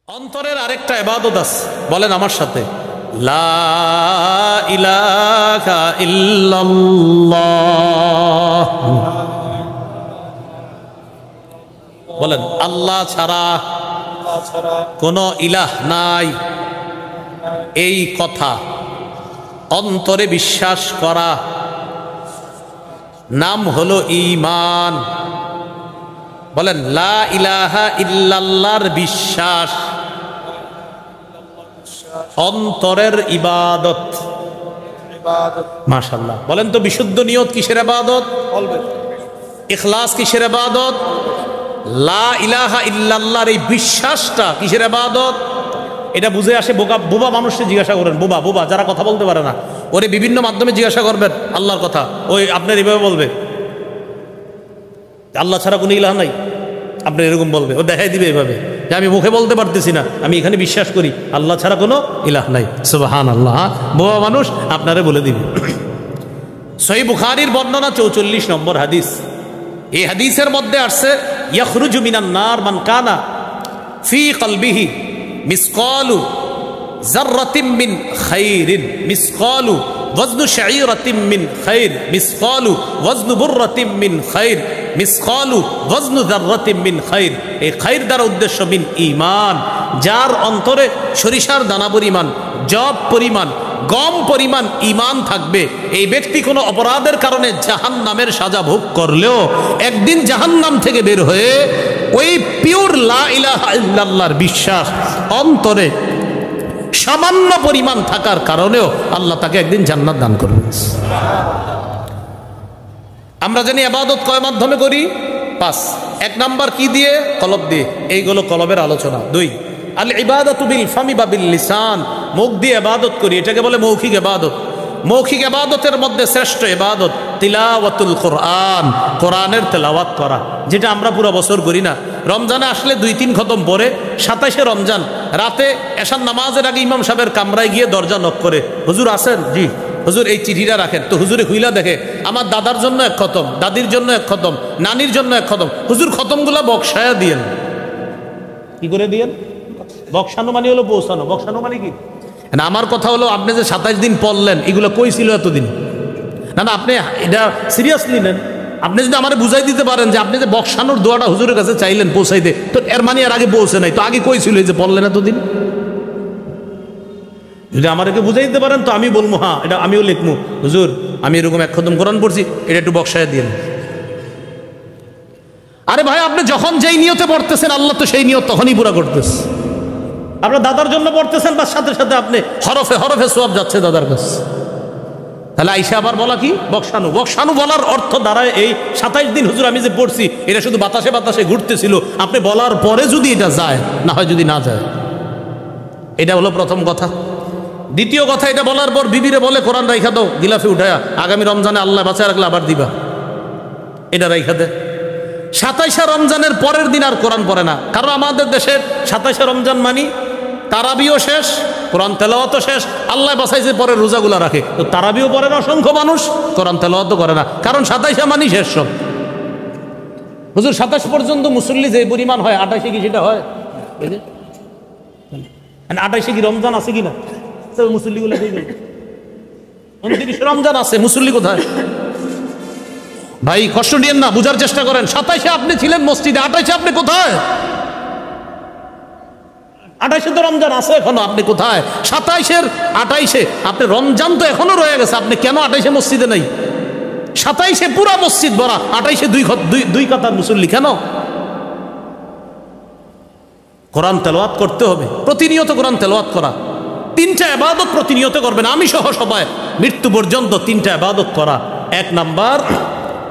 অন্তরের আরেকটা ইবাদত আছে, বলেন আমার সাথে, লা ইলাহা ইল্লাল্লাহ। বলেন আল্লাহ ছাড়া কোনো ইলাহ নাই, এই কথা অন্তরে বিশ্বাস করা নাম হলো ঈমান। বলেন লা ইলাহা ইল্লাল্লাহর বিশ্বাস অন্তরের ইবাদত। মাশাআল্লাহ। বলেন তো বিশুদ্ধ নিয়ত কিসের ইবাদত? ইখলাস কিসের ইবাদত? লা ইলাহা ইল্লাল্লাহর এই বিশ্বাসটা কিসের ইবাদত? এটা বুঝে আসে বোবা মানুষকে জিজ্ঞাসা করেন, বোবা যারা কথা বলতে পারে না, ওরে বিভিন্ন মাধ্যমে জিজ্ঞাসা করবেন আল্লাহর কথা, ওই আপনার এইভাবে বলবে আল্লাহ ছাড়া কোনো ইলাহ নাই, আপনার এরকম বলবে, ও দেখাই দিবে এভাবে যে আমি মুখে বলতে পারতেছি না, আমি এখানে বিশ্বাস করি আল্লাহ ছাড়া কোনো ইলাহ নাই। সুবহানাল্লাহ। বোবা মানুষ আপনারে বলে দিবে। সহিহ বুখারীর বর্ণনা 44 নম্বর হাদিস। এই হাদিসের মধ্যে আসছে ইয়াখরুজু মিনান নার মান কানা ফি কলবিহি মিসকালু যাররাতিন মিন খাইরিন মিসকালু ওয়াজনু শাঈরাতিন মিন খাইর মিসকালু ওয়াজনু বুররাতিন মিন খাইর মিসকালু ওয়াজনু যাররাতিন মিন খাইর। এই খাইর দ্বারা উদ্দেশ্য মিন ঈমান, যার অন্তরে সরিষার দানা পরিমাণ, জব পরিমাণ, গম পরিমাণ ঈমান থাকবে, এই ব্যক্তি কোনো অপরাধের কারণে জাহান্নামের সাজা ভোগ করলেও একদিন জাহান্নাম থেকে বের হয়ে ওই পিওর লা ইলাহা ইল্লাল্লাহর বিশ্বাস অন্তরে সামান্য পরিমাণ থাকার কারণেও আল্লাহ তাকে একদিন জান্নাত দান করবে। আমরা জানি ইবাদত কয় মাধ্যমে করি? 5। 1 নাম্বার কি দিয়ে? কলব দিয়ে। এইগুলো কলবের আলোচনা। 2 আল ইবাদাতু বিল ফামি বা বিল লিসান, মুখ দিয়ে ইবাদত করি, এটাকে বলে মৌখিক ইবাদত। মৌখিক ইবাদতের মধ্যে শ্রেষ্ঠ ইবাদত তিলাওয়াতুল কোরআন, কোরআনের তেলাওয়াত করা, যেটা আমরা পুরো বছর করি না। রমজানে আসলে 2-3 খতম পড়ে 27শে রমজান রাতে এশার নামাজের আগে ইমাম সাহেবের কামরায় গিয়ে দরজা নক করে, হুজুর আছেন? জি হুজুর এই চিঠিটা রাখেন। তো হুজুরে খুইলা দেখে আমার দাদার জন্য 1 খতম, দাদির জন্য 1 খতম, নানির জন্য 1 খতম। হুজুর খতমগুলা বক্সায়া দিয়েন। কি করে দিয়েন? বক্সানো মানে হলো পৌঁছানো। বক্সানো মানে কি? না, আমার কথা হলো আপনি যে 27 দিন পড়লেন এগুলো কই ছিল এতদিন? না আপনি এটা সিরিয়াসলি নেন। আপনি যদি আমারে বুঝাই দিতে পারেন যে আপনি যে বক্সানোর দোয়াটা হুজুরের কাছে চাইলেন পৌঁছাইতে, তো এর মানে আর আগে পৌঁছে নাই, তো আগে কই ছিল এই যে পড়লেন এতদিন? যদি আমাকে বুঝাই দিতে পারেন তো আমি বলবো হ্যাঁ এটা আমিও লিখবো, হুজুর আমি এরকম 1 খতম কোরআন পড়ছি, এটা একটু বক্সায় দিয়ে। আরে ভাই, আপনি যখন যেই নিয়তে পড়তেছেন আল্লাহ তো সেই নিয়ত তখনই পুরা করতেছে। আপনার দাদার জন্য পড়তেছেন, বা সাথে সাথে আপনি হরফে হরফে সওয়াব যাচ্ছে দাদার কাছে। তাহলে আইসা আবার বলা কি? বক্সানো। বক্সানো বলার অর্থ দাঁড়ায় এই 27 দিন হুজুর আমি যে পড়ছি এটা শুধু বাতাসে বাতাসে ঘুরতেছিল, আপনি বলার পরে যদি এটা যায়, না হয় যদি না যায়। এটা হলো প্রথম কথা। দ্বিতীয় কথা, এটা বলার পর বিবিরে বলে কোরআন রাইখা দাও গিলাফে উঠায়া, আগামী রমজানে আল্লাহ বাঁচায় রাখলে আবার দিবা, এটা রাইখা দে। 27শে রমজানের পরের দিন আর কোরআন পড়ে না, কারণ আমাদের দেশের 27শে রমজান মানি তারাবিও শেষ, কোরআন তেলাওয়াতও শেষ। আল্লাহ বাঁচাইছে পরে রোজাগুলা রাখে, তো তারাবিও পড়ে না অসংখ্য মানুষ, কোরআন তেলাওয়াতও করে না, কারণ 27শে মানি শেষ সব। হুজুর 27 পর্যন্ত মুসল্লি যে পরিমাণ হয়, 28শে কি সেটা হয়? 28শে কি রমজান আছে কিনা? মুসল্লিগুলো 29 রমজান আছে, মুসল্লি কোথায়? ভাই কষ্ট নিয়েন না, বুঝার চেষ্টা করেন। 27শে আপনি ছিলেন মসজিদে, 28শে আপনি কোথায়? 28শে তো রমজান আছে এখনো, আপনি কোথায়? 27শে আপনি রমজান তো এখনো রয়ে গেছে, আপনি কেন 28শে মসজিদে নাই? 27শে পুরা মসজিদ ভরা, 28শে দুই কাতার মুসল্লি কেন? কোরআন তেলাওয়াত করতে হবে, প্রতিনিয়ত কোরআন তেলাওয়াত করা। 3টা ইবাদত প্রতিনিয়ত করবেন, আমি সহ সবাই মৃত্যু পর্যন্ত 3টা ইবাদত করা। 1 নাম্বার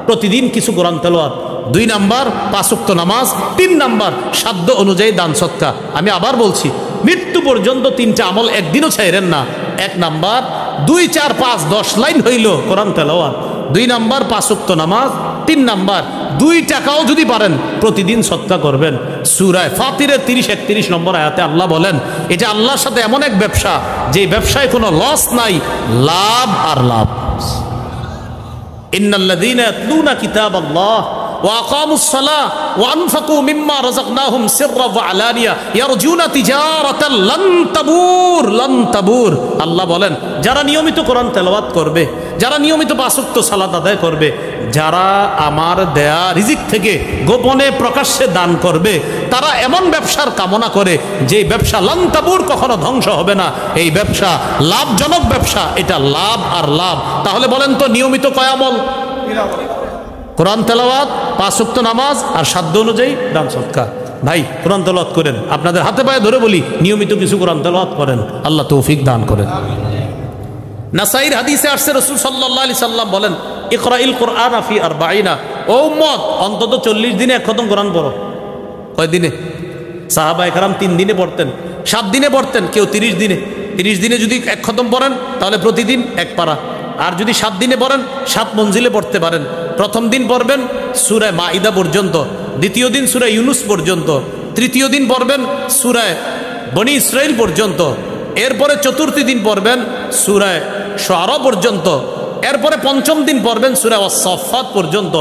প্রতিদিন কিছু কোরআন তেলাওয়াত, 2 নাম্বার 5 ওয়াক্ত নামাজ, 3 নাম্বার সাধ্য অনুযায়ী দান সদকা। আমি আবার বলছি, মৃত্যু পর্যন্ত 3টা আমল একদিনও ছাইরেন না। 1 নাম্বার 2, 4, 5, 10 লাইন হইল কোরআন তেলাওয়াত, 2 নাম্বার 5 ওয়াক্ত নামাজ, 3 নাম্বার 2 টাকাও যদি পারেন প্রতিদিন সদকা করবেন। সূরা ফাতিরের 30-31 নম্বর আয়াতে আল্লাহ বলেন, এটা আল্লাহর সাথে এমন এক ব্যবসা যে ব্যবসায় কোনো লস নাই, লাভ আর লাভ। ইন্নাল্লাযীনা ইয়াতলুনা কিতাবাল্লাহ ওয়া আকামুস সালাহ ওয়া আনফাকু মিম্মা রাযাকনাহুম সিররা ওয়া আলানিয়া ইয়ারজুনা তিজারাতান লান তাবুর। আল্লাহ বলেন, যারা নিয়মিত কোরআন তেলাওয়াত করবে, যারা নিয়মিত পাঁচ ওয়াক্ত সালাত আদায় করবে, যারা আমার দেয়া রিজিক থেকে গোপনে প্রকাশ্যে দান করবে, তারা এমন ব্যবসার কামনা করে যে ব্যবসা লান তাবুর, কখনো ধ্বংস হবে না। এই ব্যবসা লাভজনক ব্যবসা, এটা লাভ আর লাভ। তাহলে বলেন তো নিয়মিত কয় আমল? কোরআন তেলাওয়াত, পাঁচ ওয়াক্ত নামাজ, আর সাধ্য অনুযায়ী দান সদকা। ভাই কোরআন তেলাওয়াত করেন, আপনাদের হাতে পায়ে ধরে বলি নিয়মিত কিছু কোরআন তেলাওয়াত করেন, আল্লাহ তৌফিক দান করেন। নাসাইর হাদিসে আসছে রাসূল সাল্লাল্লাহু আলাইহি সাল্লাম বলেন, ইকরাইল কোরআন ফি আরবাঈনা, ও উম্মত অন্তত 40 দিনে এক খতম কোরআন পড়ো। কয় দিনে? সাহাবায়ে কেরাম 3 দিনে পড়তেন, 7 দিনে পড়তেন, কেউ 30 দিনে। 30 দিনে যদি এক খতম পড়েন তাহলে প্রতিদিন এক পারা। আর যদি 7 দিনে পড়েন 7 মঞ্জিলে পড়তে পারেন। প্রথম দিন পড়বেন সূরা মাইদা পর্যন্ত, দ্বিতীয় দিন সূরা ইউনুস পর্যন্ত, তৃতীয় দিন পড়বেন সূরা বনি ইসরাইল পর্যন্ত, এরপরে চতুর্থ দিন পড়বেন সূরা শুআরা পর্যন্ত, এরপরে পঞ্চম দিন পড়বেন সূরা ওয়াস-সাফফাত পর্যন্ত,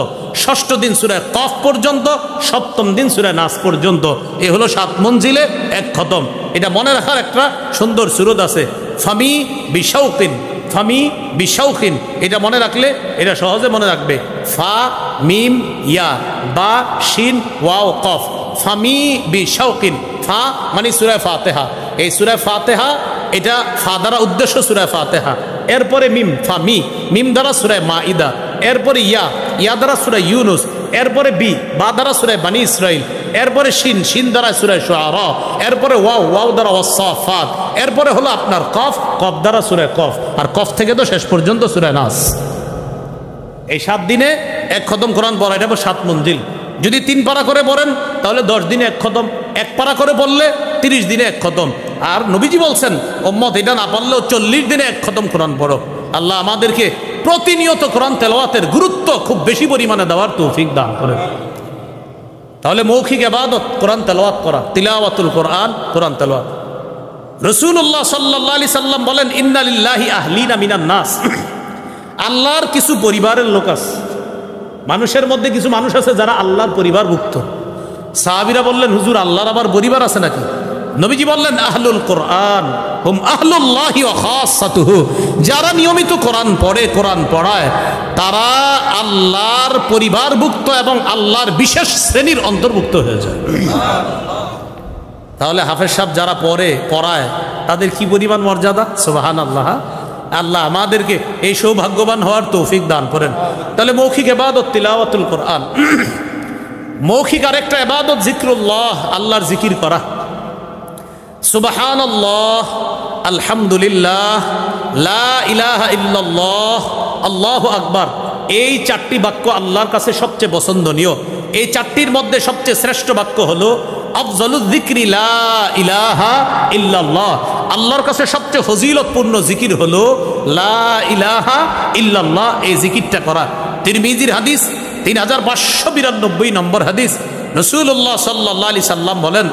ষষ্ঠ দিন সূরা কফ পর্যন্ত, সপ্তম দিন সূরা নাস পর্যন্ত। এ হলো 7 মঞ্জিলে এক খতম। এটা মনে রাখার একটা সুন্দর সুরত আছে, ফামি বিশাউকিন, ফামি বিশাউকিন। এটা মনে রাখলে এটা সহজে মনে রাখবে। ফা মিম ইয়া বা শিন ওয়াও কফ, ফামি বিশাউকিন। ফা মানে সূরা ফাতিহা। এই সূরা ফাতিহা এটা ফা দ্বারা উদ্দেশ্য সূরা ফাতিহা, এরপরে মিম, ফামি, মিম দ্বারা সূরা মাইদা, এরপরে ইয়া, ইয়া দ্বারা সূরা ইউনুস, এরপরে বি, বা দ্বারা সূরা বনি ইসরাইল, এরপরে শিন, শিন দ্বারা সূরা শুআরা, এরপরে ওয়াও, ওয়াও দ্বারা ওয়াস-সাফাত, এরপরে হলো আপনার কফ, কফ দ্বারা সূরা কফ, আর কফ থেকে তো শেষ পর্যন্ত সূরা নাস। এই 7 দিনে এক খতম কোরআন পড়া, এটা 7 মঞ্জিল। যদি 3 পারা করে পড়েন তাহলে 10 দিনে এক খতম, 1 পারা করে পড়লে 30 দিনে এক খতম। আর নবীজি বলছেন, উম্মত এটা না পারলেও 40 দিনে এক খতম কোরআন পড়ো। আল্লাহ আমাদেরকে প্রতিনিয়ত কোরআন তেলাওয়াতের গুরুত্ব খুব বেশি পরিমাণে দেওয়ার তৌফিক দান করেন। তাহলে মৌখিক ইবাদত কোরআন তেলাওয়াত করা, তিলাওয়াতুল কোরআন, কোরআন তেলাওয়াত। রাসূলুল্লাহ সাল্লাল্লাহু আলাইহি সাল্লাম বলেন, ইন্না লিল্লাহি আহলিনা মিনান নাস, আল্লাহর কিছু পরিবারের লোক আছে। মানুষের মধ্যে কিছু মানুষ আছে যারা আল্লাহর পরিবারভুক্ত। সাহাবীরা বললেন, হুজুর আল্লাহর আবার পরিবার আছে নাকি? নবীজি বললেন, আহলুল কোরআন হুম আহলুল্লাহি ওয়া খাসাতুহু, যারা নিয়মিত কোরআন পড়ে, কোরআন পড়ায়, তারা আল্লাহর পরিবারভুক্ত এবং আল্লাহর বিশেষ শ্রেণীর অন্তর্ভুক্ত হয়ে যায়। তাহলে হাফেজ সাহেব যারা পড়ে, পড়ায়, তাদের কি পরিমাণ মর্যাদা! সুবহানাল্লাহ। আল্লাহ আমাদেরকে এই সৌভাগ্যবান হওয়ার তৌফিক দান করেন। তাহলে মৌখিক ইবাদত তিলাওয়াতুল কোরআন। মৌখিক আরেকটা ইবাদত জিক্রুল্লাহ, আল্লাহর জিকির করা। সুবহানাল্লাহ, আলহামদুলিল্লাহ, লা ইলাহা ইল্লাল্লাহ, আল্লাহু আকবার। এই 4টি বাক্য আল্লাহর কাছে সবচেয়ে পছন্দনীয়। এই 4টির মধ্যে সবচেয়ে শ্রেষ্ঠ বাক্য হলো আফজালুয যিকরি লা ইলাহা ইল্লাল্লাহ। আল্লাহর কাছে সবচেয়ে ফজিলতপূর্ণ জিকির হলো লা ইলাহা ইল্লাল্লাহ। এই জিকিরটা করা। তিরমিজির হাদিস 3592 নম্বর হাদিস, রাসূলুল্লাহ সাল্লাল্লাহু আলাইহি সাল্লাম বলেন,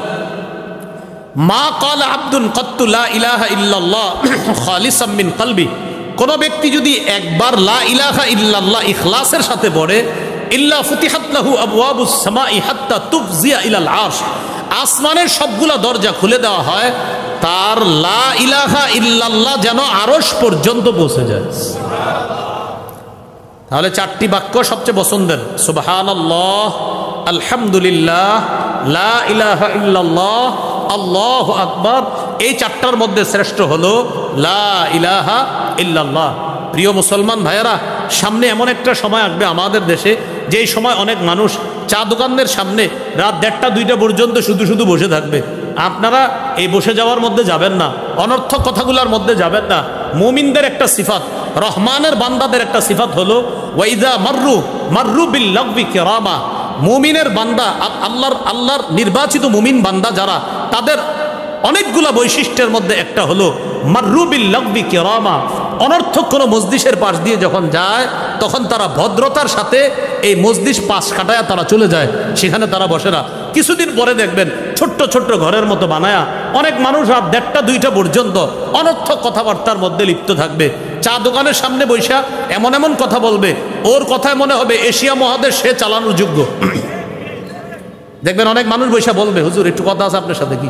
মা ক্বালা আবদুন কাত্তু লা ইলাহা ইল্লাল্লাহ খালিসাম মিন কলবি, কোন ব্যক্তি যদি একবার লা ইলাহা ইল্লাল্লাহ ইখলাসের সাথে পড়ে, ইল্লা ফুতিহাত লাহু আবওয়াবুস সামাই হাত্তা তুফজিয়া ইলাল আরশ, আসমানের সবগুলা দরজা খুলে দেওয়া হয়, তার লা ইলাহা ইল্লাল্লাহ যেন আরশ পর্যন্ত পৌঁছে যায়। তাহলে 4টি বাক্য সবচেয়ে পছন্দের, সুবহানাল্লাহ, আলহামদুলিল্লাহ, লা ইলাহা ইল্লাল্লাহ, আল্লাহু আকবার। এই 4টার মধ্যে শ্রেষ্ঠ হলো লা ইলাহা ইল্লাল্লাহ। প্রিয় মুসলমান ভাইয়েরা, সামনে এমন একটা সময় আসবে আমাদের দেশে, যেই সময় অনেক মানুষ চা দোকানের সামনে রাত 1টা-2টা পর্যন্ত শুধু শুধু বসে থাকবে। আপনারা এই বসে যাওয়ার মধ্যে যাবেন না, অনর্থক কথাগুলোর মধ্যে যাবেন না। মুমিনদের একটা সিফাত, রহমানের বান্দাদের একটা সিফাত হলো ওয়াইদা মাররু বিল লাগবি কিরামা। মুমিনের বান্দা, আল্লাহর নির্বাচিত মুমিন বান্দা যারা, তাদের অনেকগুলা বৈশিষ্ট্যের মধ্যে একটা হলো মাররু বিল লাগবি কিরামা। অনর্থক কোনো মজলিসের পাশ দিয়ে যখন যায়, তখন তারা ভদ্রতার সাথে এই মজলিস পাশ কাটায়া তারা চলে যায়, সেখানে তারা বসে না। কিছুদিন পরে দেখবেন ছোট্ট ছোট্ট ঘরের মতো বানায়া অনেক মানুষ রাত 1টা-2টা পর্যন্ত অনর্থক কথাবার্তার মধ্যে লিপ্ত থাকবে। চা দোকানের সামনে বৈশা এমন এমন কথা বলবে, ওর কথায় মনে হবে এশিয়া মহাদেশ সে চালানোর যোগ্য। দেখবেন অনেক মানুষ বৈশা বলবে, হুজুর একটু কথা আছে আপনার সাথে, কি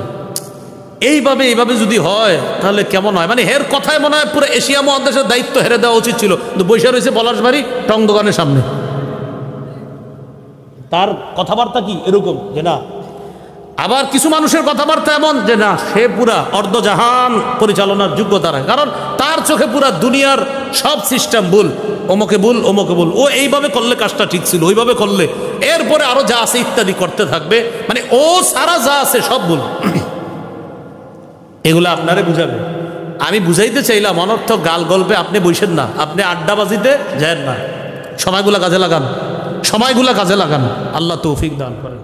এইভাবে যদি হয় তাহলে কেমন হয়, মানে হের কথায় মনে হয় পুরো এশিয়া মহাদেশের দায়িত্ব হেরে দেওয়া উচিত ছিল, কিন্তু বৈশা রয়েছে পলাশবাড়ি টং দোকানের সামনে। তার কথাবার্তা কি এরকম যে না, আবার কিছু মানুষের কথাবার্তা এমন যে না, সে পুরা অর্ধজাহান পরিচালনার যোগ্যতা রাখে, কারণ তার চোখে পুরা দুনিয়ার সব সিস্টেম ভুল, অমুকে ভুল অমুকে ভুল, ও এইভাবে করলে কাজটা ঠিক ছিল, ওইভাবে করলে এরপরে আরো যা আছে ইত্যাদি করতে থাকবে, মানে ও সারা যা আছে সব ভুল। এগুলো আপনারে বুঝাবে। আমি বুঝাইতে চাইলাম অনর্থক গাল গল্পে আপনি বসেন না, আপনি আড্ডাবাজিতে যান না, সময়গুলা কাজে লাগান, সময়গুলা কাজে লাগান। আল্লাহ তৌফিক দান করেন।